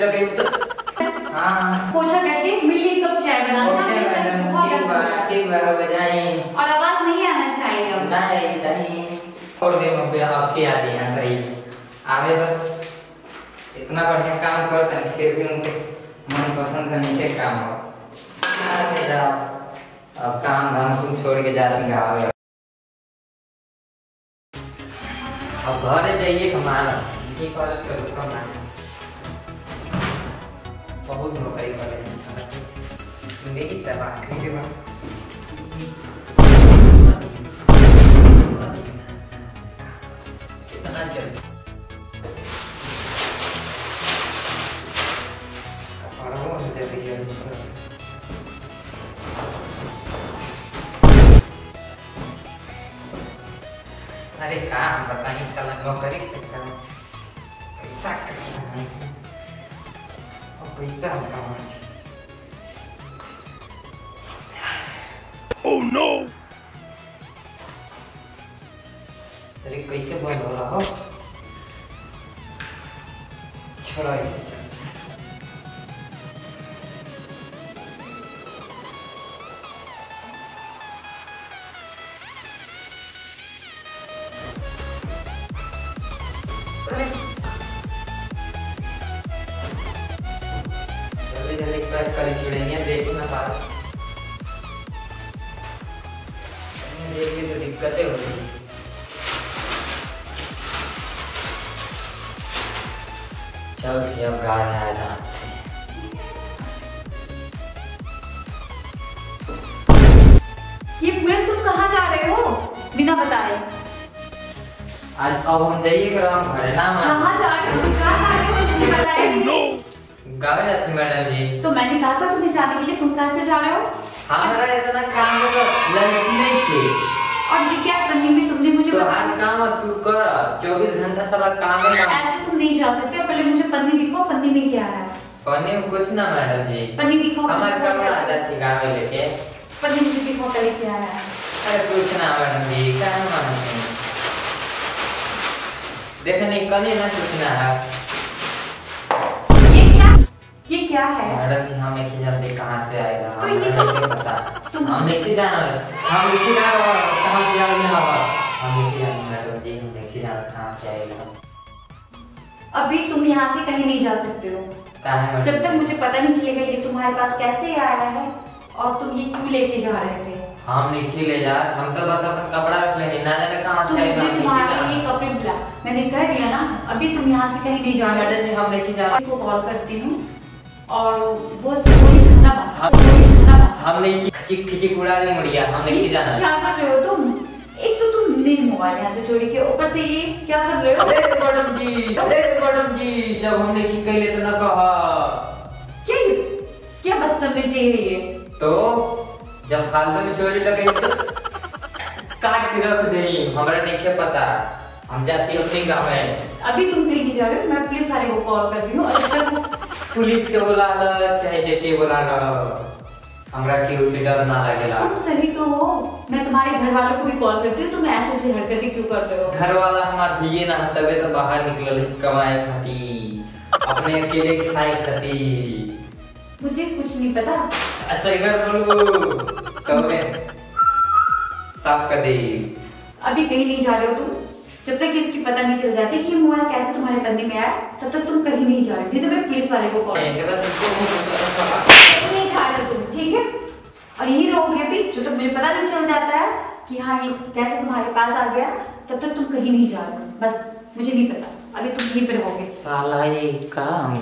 हाँ पोछा करके मिलिए कप चाय बनाना ठीक बजाएं और आवाज नहीं आना चाहिए अब नहीं चाहिए और दे मैं आपसे याद ही आ रही आवे तो इतना बढ़िया काम करते हैं फिर भी उनके मन पसंद का नहीं काम हो अब काम धाम तुम छोड़ के जाते गाँव अब घर जाइए कमाना ये कॉलेज करो कमाना बहुत नौकरी करे जिंदगी तबाह करने के बाद कितना चल और वो जल्दी जल्दी अरे काम पता नहीं साला नौकरी चक्कर में पैसा कमाना है और पैसा कमाना है Oh no! अरे कैसे बंद हो रहा हो? छोड़ो इसे चलो। जल्दी जल्दी कर जुड़ेंगे देखो ना बाहर देखिए तो दिक्कतें हो रही चल भी अब गा रहा है दांत से ये पूरे तुम कहाँ जा रहे हो बिना बताए आज अब हम जाइए हम घर ना कहाँ जा रहे हो जा रहे हो मुझे बताया नहीं गावे जाते मैडम जी तो मैंने कहा था तुम्हें जाने के लिए तुम कहाँ से जा रहे हो हमारा इतना काम होगा लंच नहीं थे और ये क्या पन्नी में तुमने मुझे तो हर काम तू कर 24 घंटा सारा काम है ऐसे तुम नहीं जा सकते पहले मुझे पन्नी दिखाओ पन्नी में क्या है पन्नी में कुछ ना मैडम जी पन्नी दिखाओ हमारे कपड़ा आ जाती गाँव लेके पन्नी मुझे दिखाओ पहले क्या है अरे कुछ ना मैडम जी क्या मानते देखने कल ना कुछ ना है ये क्या है मैडम जी हम नहीं जानते कहाँ से आएगा तो ये तो पता हम नहीं जाना हम नहीं जाना कहाँ से आएगा हम नहीं जाना मैडम जी हम नहीं जाना कहाँ से आएगा अभी तुम यहाँ से कहीं नहीं जा सकते हो जब तक मुझे पता नहीं चलेगा ये तुम्हारे पास कैसे आया है और तुम ये क्यों लेके जा रहे थे हम नहीं ले जा हम तो बस अपना कपड़ा रख लेंगे ना जाने कहाँ से आएगा मुझे तुम्हारे लिए कपड़े मिला मैंने कह दिया ना अभी तुम यहाँ से कहीं नहीं जा रहे मैडम जी हम नहीं जा इसको कॉल करती हूँ और वो थोड़ी सुनना हम नहीं खिची उड़ा देंगे मुड़िया हम नहीं जाना क्या कर रहे हो तुम एक तो तुम मेरे मोबाइल यहाँ से चोरी किया ऊपर से ये क्या कर रहे हो मैडम जी जब हमने की कह ले तो ना कहा क्या बदतमीजी है ये तो जब फालतू में चोरी लगे तो काट के रख दे हमारा नहीं पता हम जाते अपने गाँव में अभी तुम कहीं नहीं जा रहे हो मैं पुलिस वाले को कॉल कर रही हूँ और पुलिस के बुला लो चाहे जेके बुला लो हमरा केहू से डर ना लगेला तुम सही तो हो मैं तुम्हारे घर वालों को भी कॉल करती हूँ तुम ऐसे हरकतें क्यों कर रहे हो घर वाला हमार दिए ना तबे तो बाहर निकल कमाए खाती अपने अकेले खाए खाती मुझे कुछ नहीं पता अच्छा इधर बोलो कब साफ कर दे अभी कहीं नहीं जा रहे हो तुम जब तक इसकी पता नहीं चल जाती कि मोबाइल कैसे तुम्हारे बंदे में आया तब तक तुम कहीं नहीं जा रहे नहीं तो मैं पुलिस वाले को कॉल नहीं जा रहे तुम ठीक है और यही रहोगे अभी जो तक मुझे पता नहीं चल जाता है कि हाँ ये कैसे तुम्हारे पास आ गया तब तक तुम कहीं नहीं जा रहे बस मुझे नहीं पता अभी तुम यहीं पे रहोगे साला ये काम